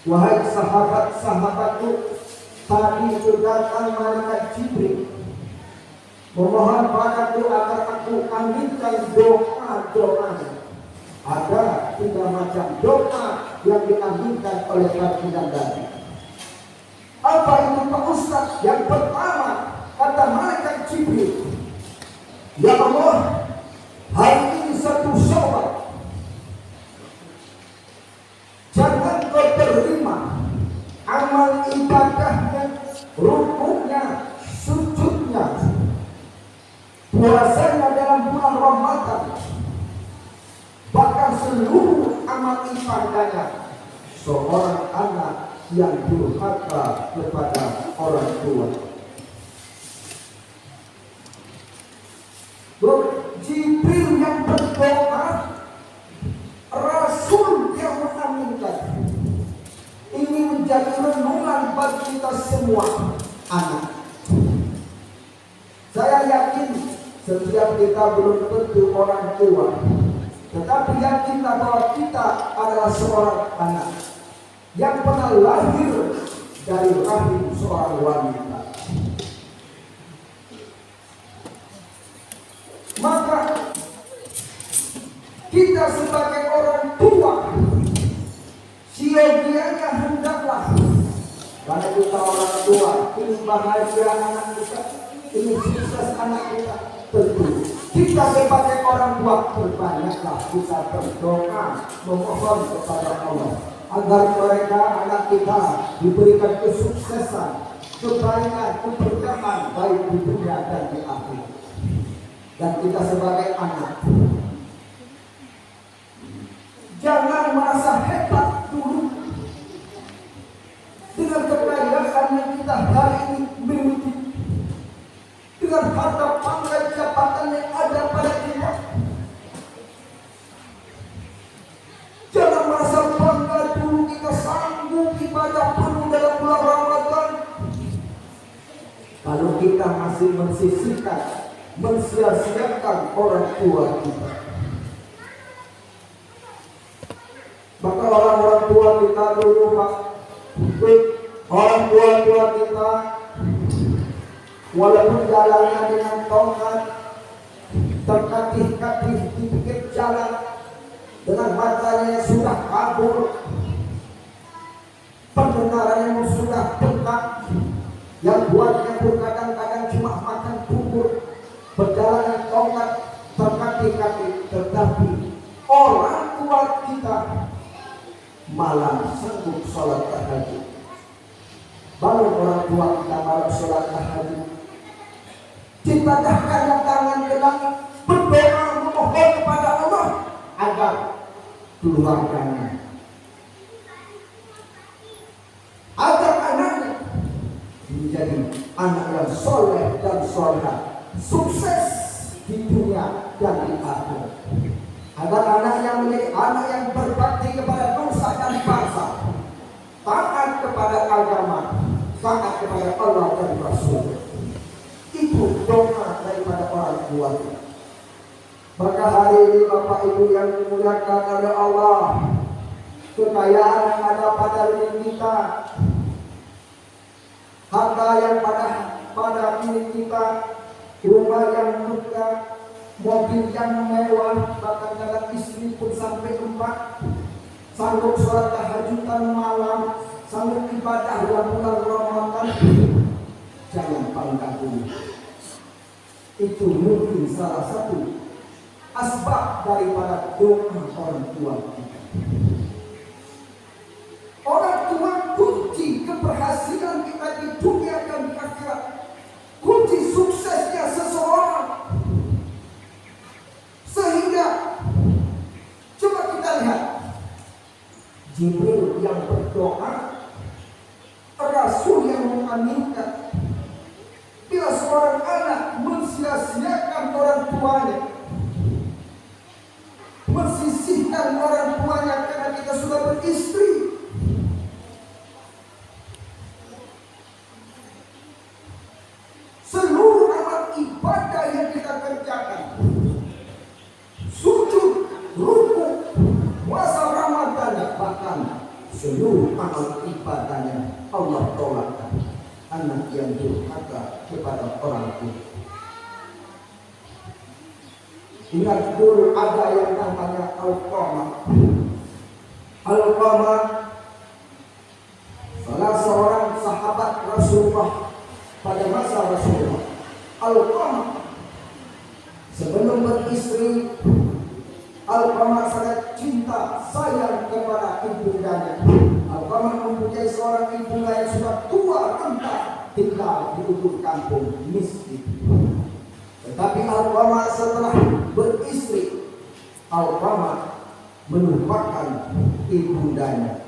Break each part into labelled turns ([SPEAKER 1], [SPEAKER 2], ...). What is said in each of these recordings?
[SPEAKER 1] Wahai sahabat-sahabatku, tadi itu datang malaikat Jibril memohon padaku agar aku ambilkan doa-doanya. Ada 3 macam doa yang diambilkan oleh baginda Nabi. Apa itu Pak Ustaz? Yang pertama, kata malaikat Jibril, ya Allah, hari ini satu Syawal, jangan kau terima amal ibadahnya, rukunya, sujudnya, puasanya dalam bulan Ramadan, bahkan seluruh amal ibadahnya seorang anak yang durhaka kepada orang tua. Jibril yang berdoa, Rasul yang mengaminkan. Ini menjadi renungan bagi kita semua anak. Saya yakin setiap kita belum tentu orang tua, tetapi yakinlah bahwa kita adalah seorang anak yang pernah lahir dari rahim seorang wanita. Maka kita sebagai orang tua, sia-sianya hendaklah, karena kita orang tua, ini bahagia anak kita, ini sukses anak kita, tentu kita sebagai orang tua berbanyaklah kita berdoa memohon kepada Allah agar mereka, anak kita, diberikan kesuksesan, kebaikan, keberkahan baik di dunia dan di akhirat. Dan kita sebagai anak, jangan merasa hebat dulu dengan kekayaan yang kita hari ini miliki, dengan harta pangkat jabatan yang ada pada kita. Jangan merasa bangga dulu kita sanggup ibadah penuh dalam bulan Ramadan, kalau kita masih mensisihkan, mensia-siakan orang tua kita. Maka orang-orang tua kita dulu, Pak, orang tua kita, walaupun jalannya dengan tongkat, terkatih-katih di pinggir jalan, dengan matanya yang sudah kabur, pendengarannya yang sudah bengkak, yang buatnya pun kadang-kadang cuma makan bubur, berjalan tongkat, terkatih-katih, tetapi orang tua kita malam sanggup sholat tahajud. Bangun orang tua kita malam sholat tahajud, dipatahkan tangan ke langit, berdoa memohon kepada Allah agar keluarganya, agar anaknya menjadi anak yang soleh dan solehah, sukses di dunia dan di akhirat. Agar anaknya menjadi anak yang berbakti kepada nusa dan bangsa, taat kepada agama, taat kepada Allah dan Rasul. Itu doa daripada orang tua. Maka hari ini Bapak Ibu yang dimuliakan oleh Allah, kekayaan yang ada pada diri kita, harta yang pada diri kita, rumah yang megah, mobil yang mewah, bahkan dalam istri pun sampai 4, sanggup sholat tahajudan malam, sanggup ibadah dalam bulan Ramadan. Jangan bangga dulu. Itu mungkin salah satu asbab daripada doa orang tua kita. Orang tua kunci keberhasilan kita di dunia dan di akhirat, kunci suksesnya seseorang. Sehingga coba kita lihat Jibril yang berdoa, Rasul yang mengaminkan. Bila seorang anak mensia-siakan orang tuanya, mensisihkan orang tuanya karena kita sudah beristri, seluruh amal ibadah yang kita kerjakan, sujud, ruku, puasa Ramadan, bahkan seluruh amal ibadahnya Allah tolak. Anak yang durhaka kepada orang tua. Ingat dulu ada yang namanya Alqamah. Alqamah salah seorang sahabat Rasulullah pada masa Rasulullah. Alqamah sebelum beristri, Alqamah sangat cinta sayang kepada ibundanya. Alqamah mempunyai seorang ibunda yang sudah tua renta, tinggal di ujung kampung miskin. Tetapi Alqamah setelah beristri, Alqamah melupakan ibundanya,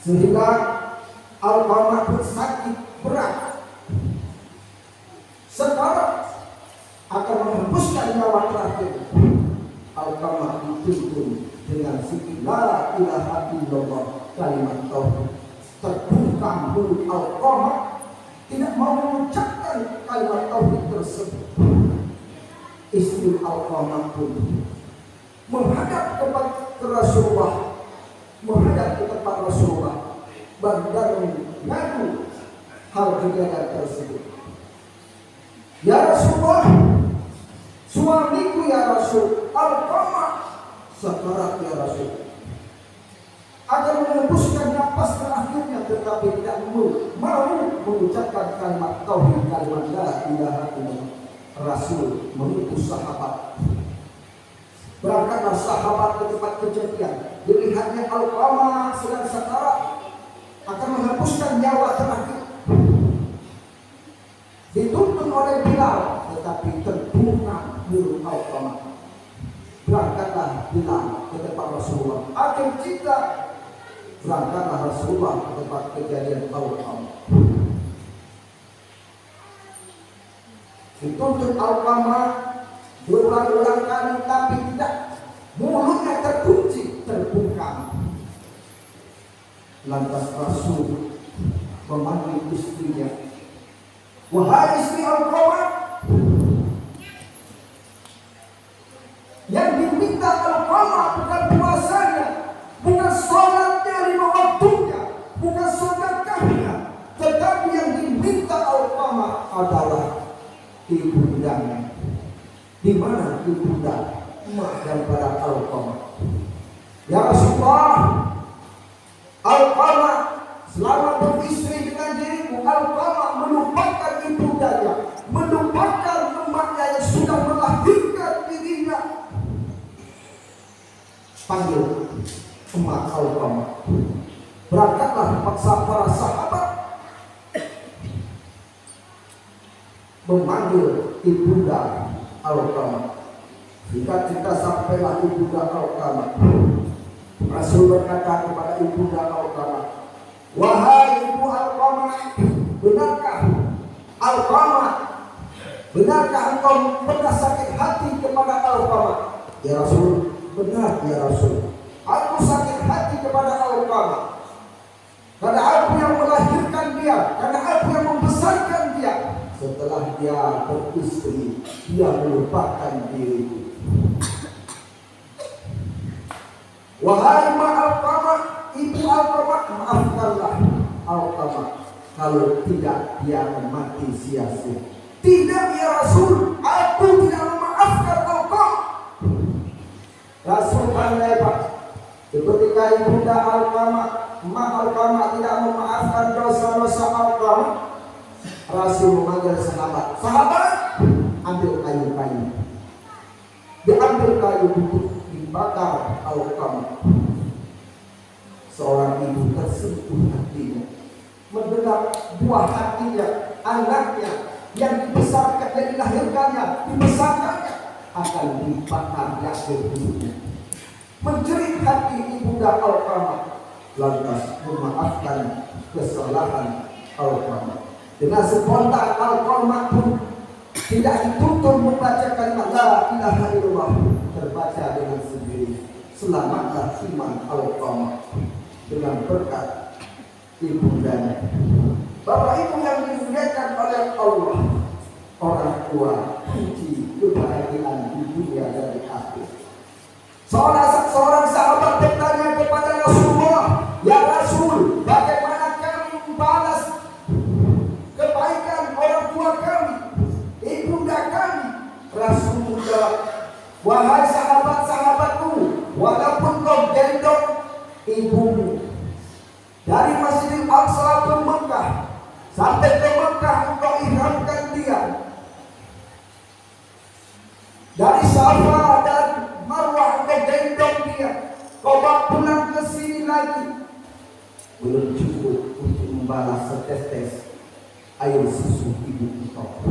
[SPEAKER 1] sehingga Alqamah pun sakit berat. Sekarang akan menghembuskan nyawa terakhir. Alqamah dituntun dengan zikir la ilaha illallah, kalimat tauhid. Terbungkam mulut Alqamah, tidak mau mengucapkan kalimat tauhid tersebut. Istri Alqamah pun menghadap kepada Rasulullah, menghadap ke tempat Rasulullah, dan mengadu hal kejadian tersebut. Ya Rasulullah, suamiku ya Rasul, Alqamah sekarat ya Rasul, akan menembuskan napas terakhirnya, tetapi tidak mau mengucapkan kalimat tauhid, kalimat la ilaha illallah. Rasul mengutus sahabat. Berangkatlah sahabat ke tempat kejadian. Dilihatnya Alqamah sedang sekarat, akan menghapuskan nyawa terakhir. Dituntun oleh Bilal, tetapi terbuka mulut Alqamah. Berangkatlah Bilal ke tempat Rasulullah. Akhir cerita, berangkatlah Rasulullah ke tempat kejadian Alqamah. Dituntun Alqamah berulang-ulang kali, tapi tidak. Mulutnya terkunci, terbungkam. Lantas Rasul memanggil istrinya. Wahai istri Alqamah, yang diminta Alqamah bukan puasanya, bukan sholatnya 5 waktunya, bukan sedekahnya, tetapi yang diminta Alqamah adalah ibundanya. Di mana ibunda? Mak daripada Alqamah. Ya Rasulullah, Alqamah selama beristri dengan dirimu, Alqamah melupakan ibundanya, melupakan emaknya yang sudah melahirkan dirinya. Panggil emak Alqamah. Berangkatlah paksa para sahabat memanggil ibunda Alqamah. Jika kita sampailah ibunda Alqamah, Rasul berkata kepada ibunda Alqamah, wahai ibu Alqamah, benarkah Alqamah, benarkah engkau pernah sakit hati kepada Alqamah? Ya Rasul, benar ya Rasul, aku sakit hati kepada Alqamah, karena aku yang melahirkan dia, karena aku yang membesarkan dia. Setelah dia beristri, dia melupakan diriku. Wahai mak Alqamah, ibu Alqamah, maafkanlah Alqamah, kalau tidak dia akan mati sia-sia. Tidak ya Rasul, aku tidak memaafkan Alqamah. Rasul pandai Pak. Ketika ibunda Alqamah, mak Alqamah tidak memaafkan dosa-dosa Alqamah, Rasul memanggil sahabat. Sahabat, ambil kayu-kayu. Diambil kayu untuk dibakar Alqamah. Seorang ibu tersentuh hatinya mendengar buah hatinya, anaknya yang dibesarkan, yang dilahirkannya, dibesarkannya akan dibakar di akhir hidupnya. Menjerit hati ibunda Alqamah, lantas memaafkan kesalahan Alqamah. Dengan spontan Alqamah pun tidak dituntun membaca kalimat la ilaha illallah, terbaca dengan sendiri. Selamatlah iman Alqamah dengan berkat ibundanya. Bapak ibu yang dimuliakan oleh Allah, orang tua kunci kebahagiaan di dunia dan di akhir. Seorang sahabat bertanya kepada Rasulullah, Rasul menjawab, wahai sahabat-sahabatku, walaupun kau gendong ibumu dari Masjidil Aqsa ke Mekah, sampai ke Mekah engkau ihramkan dia, dari Safa dan Marwah engkau gendong dia, kau bawa pulang ke sini lagi, belum cukup untuk membalas setetes air susu ibu engkau.